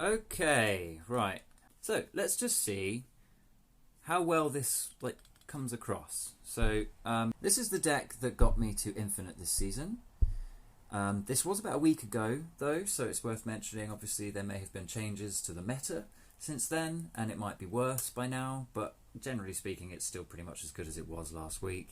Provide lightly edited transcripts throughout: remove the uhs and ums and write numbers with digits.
Okay, right. So let's just see how well this comes across. So this is the deck that got me to Infinite this season. This was about a week ago though, so it's worth mentioning. Obviously there may have been changes to the meta since then, and it might be worse by now, but generally speaking it's still pretty much as good as it was last week.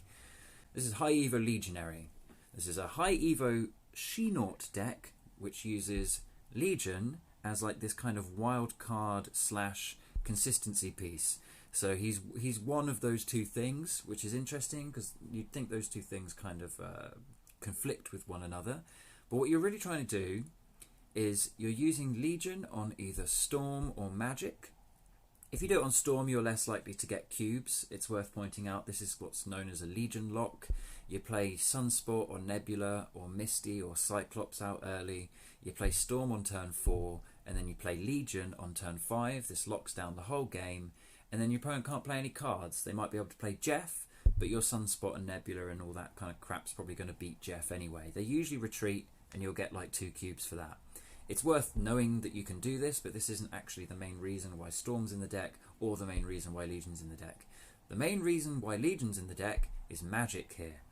This is High Evo-Legionary. This is a High Evo she-naught deck which uses Legion as like this kind of wild card / consistency piece. So he's one of those two things, which is interesting because you'd think those two things kind of conflict with one another. But what you're really trying to do is you're using Legion on either Storm or Magic. If you do it on Storm, you're less likely to get cubes. It's worth pointing out this is what's known as a Legion lock. You play Sunspot or Nebula or Misty or Cyclops out early. You play Storm on turn 4, and then you play Legion on turn 5. This locks down the whole game, and then your opponent can't play any cards. They might be able to play Jeff, but your Sunspot and Nebula and all that kind of crap's probably going to beat Jeff anyway. They usually retreat, and you'll get like 2 cubes for that. It's worth knowing that you can do this, but this isn't actually the main reason why Storm's in the deck or the main reason why Legion's in the deck. The main reason why Legion's in the deck is Magic here.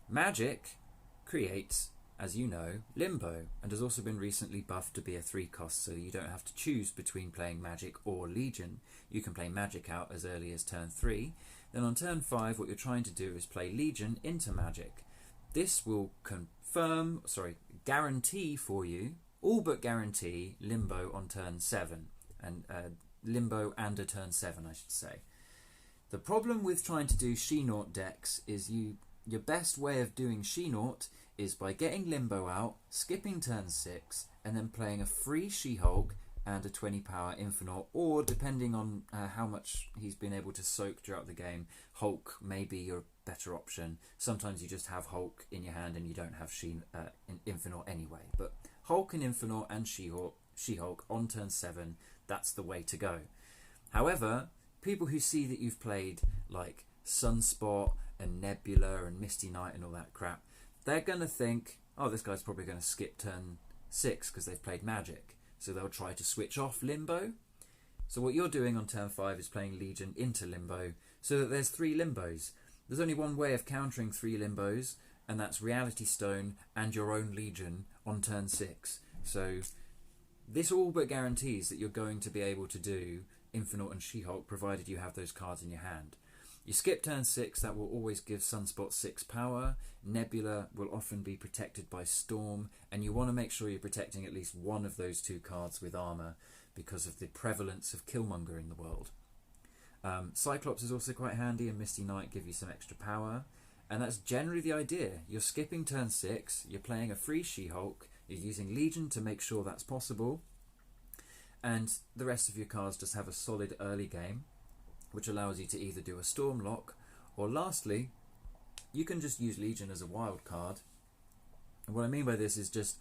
Magic creates, as you know, Limbo, and has also been recently buffed to be a 3 cost, so you don't have to choose between playing Magic or Legion. You can play Magic out as early as turn 3. Then on turn 5, what you're trying to do is play Legion into Magic. This will guarantee for you, all but guarantee, Limbo on turn 7, and Limbo and a turn 7, I should say. The problem with trying to do she-naught decks is your best way of doing she-naught is by getting Limbo out, skipping turn 6, and then playing a free She-Hulk and a 20 power Infinite, or depending on how much he's been able to soak throughout the game, Hulk may be your better option. Sometimes you just have Hulk in your hand and you don't have Infinite anyway, but Hulk and Infinite and She-Hulk on turn 7, that's the way to go. However, people who see that you've played like Sunspot and Nebula and Misty Knight and all that crap, they're going to think, oh, this guy's probably going to skip turn 6 because they've played Magic. So they'll try to switch off Limbo. So what you're doing on turn 5 is playing Legion into Limbo, so that there's 3 Limbos. There's only one way of countering 3 Limbos, and that's Reality Stone and your own Legion on turn 6. So this all but guarantees that you're going to be able to do Infinite and She-Hulk, provided you have those cards in your hand. You skip turn 6, that will always give Sunspot 6 power. Nebula will often be protected by Storm, and you want to make sure you're protecting at least one of those 2 cards with armor because of the prevalence of Killmonger in the world. Cyclops is also quite handy, and Misty Knight give you some extra power, and that's generally the idea. You're skipping turn 6, you're playing a free She-Hulk, you're using Legion to make sure that's possible, and the rest of your cards just have a solid early game, which allows you to either do a Storm lock, or lastly, you can just use Legion as a wild card. And what I mean by this is just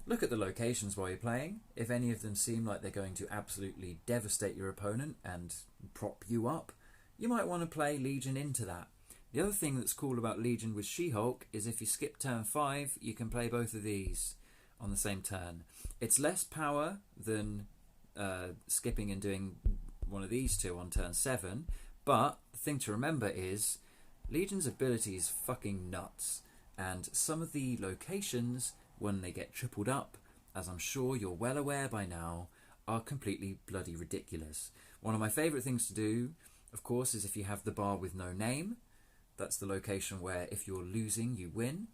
look at the locations while you're playing. If any of them seem like they're going to absolutely devastate your opponent and prop you up, you might want to play Legion into that. The other thing that's cool about Legion with She-Hulk is if you skip turn 5, you can play both of these on the same turn. It's less power than skipping and doing one of these 2 on turn 7, but the thing to remember is Legion's ability is fucking nuts, and some of the locations, when they get tripled up, as I'm sure you're well aware by now, are completely bloody ridiculous. One of my favourite things to do, of course, is if you have the bar with no name. That's the location where if you're losing, you win.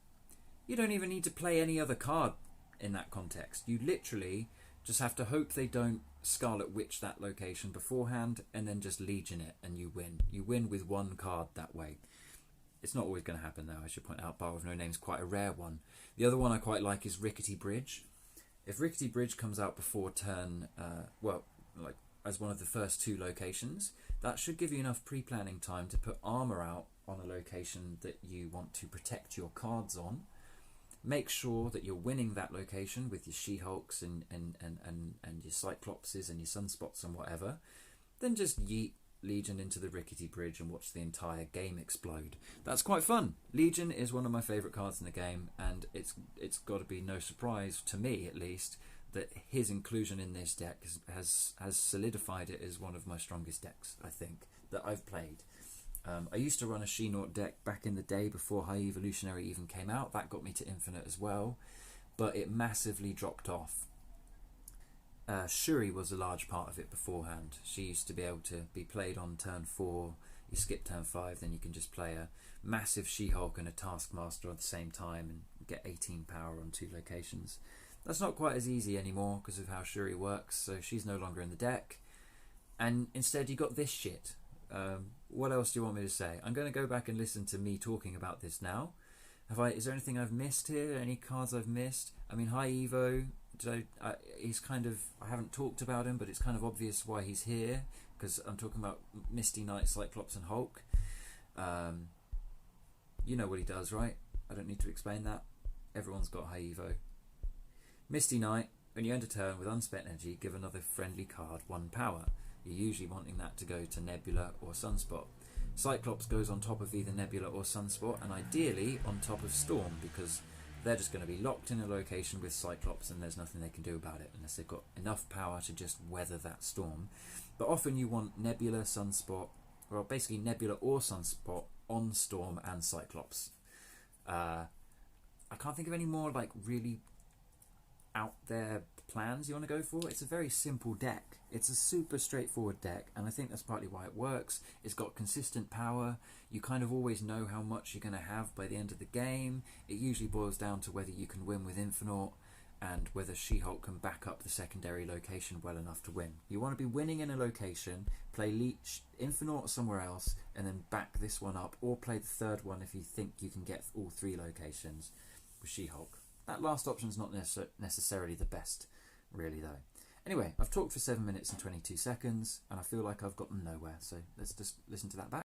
You don't even need to play any other card in that context. You literally just have to hope they don't Scarlet Witch that location beforehand, and then just Legion it, and you win. You win with 1 card that way. It's not always going to happen though, I should point out. Bar with no name is quite a rare one. The other one I quite like is Rickety Bridge. If Rickety Bridge comes out before turn, as one of the first 2 locations, that should give you enough pre-planning time to put armor out on a location that you want to protect your cards on. Make sure that you're winning that location with your She-Hulks and your Cyclopses and your Sunspots and whatever. Then just yeet Legion into the Rickety Bridge and watch the entire game explode. That's quite fun. Legion is one of my favourite cards in the game, and it's got to be no surprise, to me at least, that his inclusion in this deck has solidified it as one of my strongest decks, I think, that I've played. I used to run a She-Naught deck back in the day before High Evolutionary even came out. That got me to Infinite as well, but it massively dropped off. Shuri was a large part of it beforehand. She used to be able to be played on turn 4, you skip turn 5, then you can just play a massive She-Hulk and a Taskmaster at the same time and get 18 power on 2 locations. That's not quite as easy anymore because of how Shuri works, so she's no longer in the deck. And instead you got this shit. What else do you want me to say? I'm going to go back and listen to me talking about this now. Is there anything I've missed here? Any cards I've missed? I mean, High Evo, he's kind of, I haven't talked about him, but it's kind of obvious why he's here, because I'm talking about Misty Knight, Cyclops and Hulk. You know what he does, right? I don't need to explain that. Everyone's got High Evo. Misty Knight, when you end a turn with unspent energy, give another friendly card 1 power. You're usually wanting that to go to Nebula or Sunspot. Cyclops goes on top of either Nebula or Sunspot, and ideally on top of Storm, because they're just going to be locked in a location with Cyclops and there's nothing they can do about it unless they've got enough power to just weather that storm. But often you want Nebula, Sunspot, well, basically Nebula or Sunspot on Storm and Cyclops. I can't think of any more like really out there plans you want to go for. It's a very simple deck. It's a super straightforward deck, and I think that's partly why it works. It's got consistent power. You kind of always know how much you're going to have by the end of the game. It usually boils down to whether you can win with Infinite and whether She-Hulk can back up the secondary location well enough to win. You want to be winning in a location, play Infinite somewhere else, and then back this one up, or play the third one if you think you can get all 3 locations with She-Hulk. That last option is not necessarily the best, really, though. Anyway, I've talked for 7 minutes and 22 seconds, and I feel like I've gotten nowhere, so let's just listen to that back.